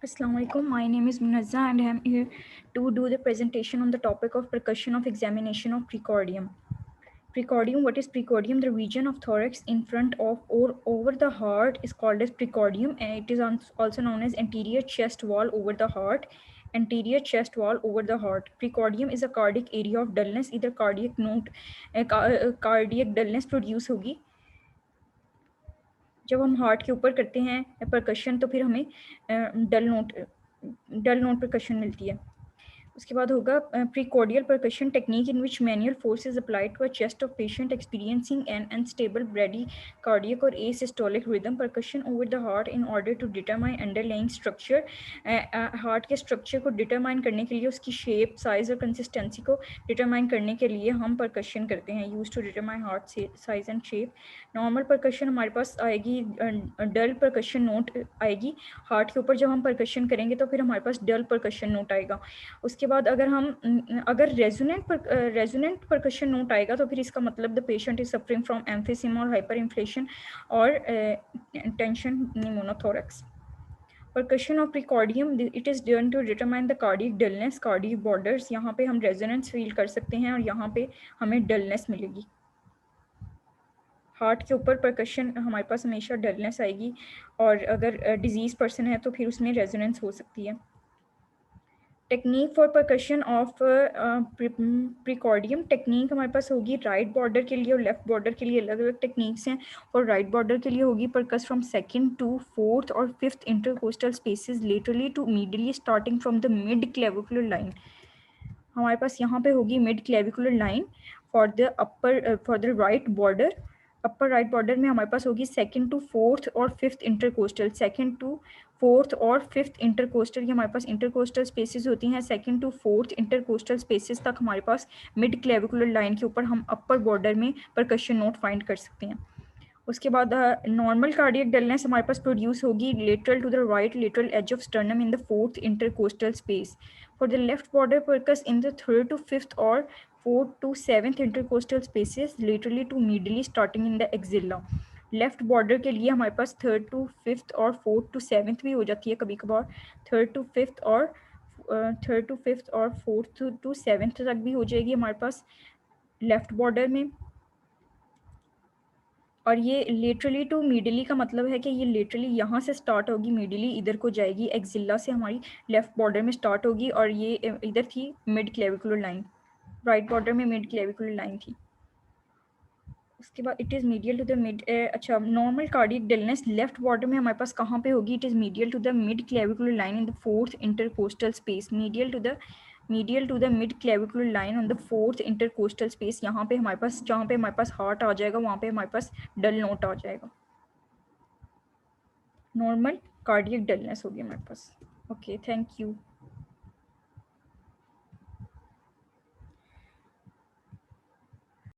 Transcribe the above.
Assalamu alaikum. My name is Munazza and I am here to do the presentation on the topic of percussion of examination of precordium. Precordium, what is precordium? The region of thorax in front of or over the heart is called as precordium, and it is also known as anterior chest wall over the heart. Anterior chest wall over the heart. Precordium is a cardiac area of dullness, either cardiac note, cardiac dullness produce होगी जब हम heart के ऊपर करते हैं percussion, तो फिर हमें डल नोट परकशन मिलती है। उसके बाद होगा precordial percussion technique in which manual force is applied to a chest of patient experiencing an unstable brady cardiac और asystolic rhythm percussion over the heart in order to determine underlying structure. Heart के structure को determine करने के लिए, उसकी shape, size और consistency को determine करने के लिए हम परकशन करते हैं, use to determine heart size and shape. Normal percussion हमारे पास आएगी, डल परकशन नोट आएगी। हार्ट के ऊपर जब हम परकशन करेंगे तो फिर हमारे पास डल परकशन नोट आएगा। उसके बाद अगर रेजोनेंट परकशन नोट आएगा तो फिर इसका मतलब the patient is suffering from emphysema और हाइपर इन्फ्लेशन और tension pneumothorax. Percussion of precordium, it is done to determine the cardiac dullness, cardiac borders. यहाँ पे हम रेजोनेंस फील कर सकते हैं और यहाँ पे हमें डलनेस मिलेगी। हार्ट के ऊपर परकशन हमारे पास हमेशा डलनेस आएगी, और अगर डिजीज पर्सन है तो फिर उसमें रेजोनेंस हो सकती है। Technique for percussion of precordium, technique हमारे पास होगी राइट बॉर्डर के लिए और लेफ्ट बॉर्डर के लिए अलग अलग टेक्निक्स हैं। और राइट बॉर्डर के लिए होगी percuss from second to fourth और fifth intercostal spaces laterally to medially starting from the mid clavicular line. हमारे पास यहाँ पे होगी mid clavicular line for the right border. Upper right border में हमारे पास होगी सेकंड टू फोर्थ और fifth intercostal, second to fourth और फिफ्थ इंटरकोस्टल, ये हमारे पास इंटरकोस्टल स्पेसेस होती हैं। Second to fourth intercostal spaces तक हमारे पास मिड क्लेविकुलर लाइन के ऊपर हम अपर बॉर्डर में परकशन नोट फाइंड कर सकते हैं। उसके बाद नॉर्मल कार्डियक डलनेस हमारे पास प्रोड्यूस होगी lateral to the right lateral edge of sternum in the fourth intercostal space. For the left border percuss in the third to fifth और fourth to seventh intercostal spaces laterally to medially starting in the axilla. Left border के लिए हमारे पास third to fifth और fourth to seventh भी हो जाती है कभी कभार, थर्ड टू फिफ्थ और फोर्थ टू सेवन्थ तक भी हो जाएगी हमारे पास लेफ्ट बॉर्डर में। और ये लेटरली टू मिडली का मतलब है कि ये लेटरली यहाँ से स्टार्ट होगी, मिडली इधर को जाएगी, एक्सिला से हमारी लेफ्ट बॉर्डर में स्टार्ट होगी, और ये इधर थी mid clavicular line, right border में मिड क्लेविकुलर लाइन थी। उसके बाद it is medial to the mid, अच्छा normal cardiac dullness left border में हमारे पास कहाँ पे होगी? It is medial to the mid clavicular line in the fourth intercostal space, medial to the mid clavicular line on the fourth intercostal space. यहाँ पे हमारे पास, जहाँ पे हमारे पास हार्ट आ जाएगा वहाँ पे हमारे पास डल नोट आ जाएगा, नॉर्मल कार्डियक डलनेस होगी हमारे पास। Okay, thank you.